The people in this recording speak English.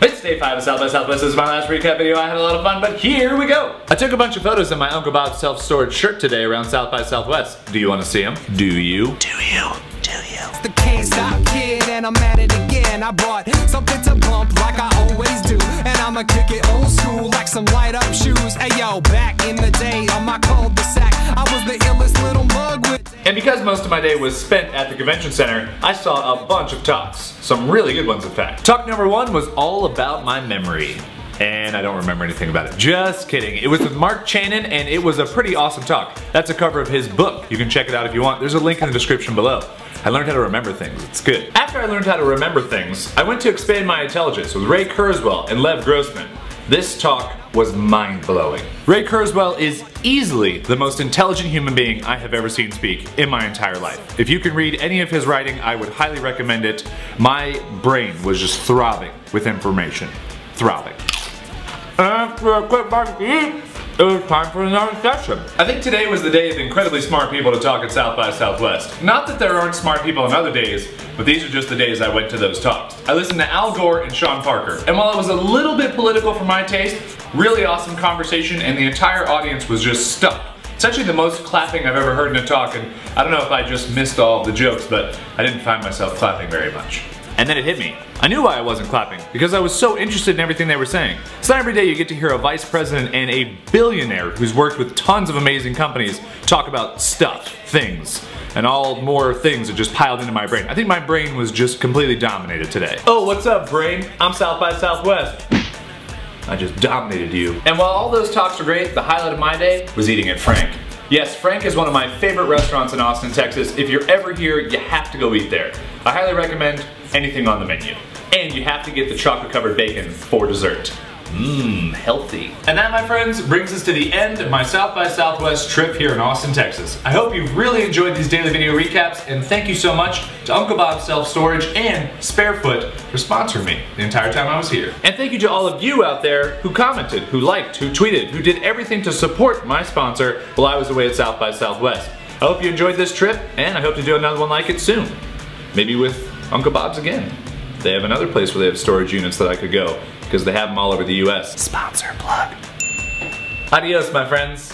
It's day 5 of South by Southwest. This is my last recap video. I had a lot of fun, but here we go. I took a bunch of photos in my Uncle Bob's self-storage shirt today around South by Southwest. Do you want to see them? Do you? Do you? Do you? The can't stop kid and I'm at it again. I brought something to bump like I always do, and I'ma kick it old school like some light up shoes. Hey yo, back in the day on my cul-de-sac, I was the illest little mug with. And because most of my day was spent at the convention center, I saw a bunch of talks. Some really good ones, in fact. Talk number 1 was all about my memory. And I don't remember anything about it. Just kidding. It was with Mark Chanin, and it was a pretty awesome talk. That's a cover of his book. You can check it out if you want. There's a link in the description below. I learned how to remember things. It's good. After I learned how to remember things, I went to Expand My Intelligence with Ray Kurzweil and Lev Grossman. This talk was mind-blowing. Ray Kurzweil is easily the most intelligent human being I have ever seen speak in my entire life. If you can read any of his writing, I would highly recommend it. My brain was just throbbing with information. Throbbing. After a quick bite to eat, it was time for another session. I think today was the day of incredibly smart people to talk at South by Southwest. Not that there aren't smart people on other days, but these are just the days I went to those talks. I listened to Al Gore and Sean Parker, and while it was a little bit political for my taste, really awesome conversation, and the entire audience was just stuck. It's actually the most clapping I've ever heard in a talk, and I don't know if I just missed all of the jokes, but I didn't find myself clapping very much. And then it hit me. I knew why I wasn't clapping, because I was so interested in everything they were saying. It's not every day you get to hear a vice president and a billionaire who's worked with tons of amazing companies talk about stuff, things, and all more things that just piled into my brain. I think my brain was just completely dominated today. Oh, what's up, brain? I'm South by Southwest. I just dominated you. And while all those talks were great, the highlight of my day was eating at Frank. Yes, Frank is one of my favorite restaurants in Austin, Texas. If you're ever here, you have to go eat there. I highly recommend anything on the menu. And you have to get the chocolate covered bacon for dessert. Mmm, healthy. And that, my friends, brings us to the end of my South by Southwest trip here in Austin, Texas. I hope you've really enjoyed these daily video recaps, and thank you so much to Uncle Bob's Self Storage and Sparefoot for sponsoring me the entire time I was here. And thank you to all of you out there who commented, who liked, who tweeted, who did everything to support my sponsor while I was away at South by Southwest. I hope you enjoyed this trip, and I hope to do another one like it soon. Maybe with Uncle Bob's again. They have another place where they have storage units that I could go, because they have them all over the US. Sponsor plug. Adios, my friends.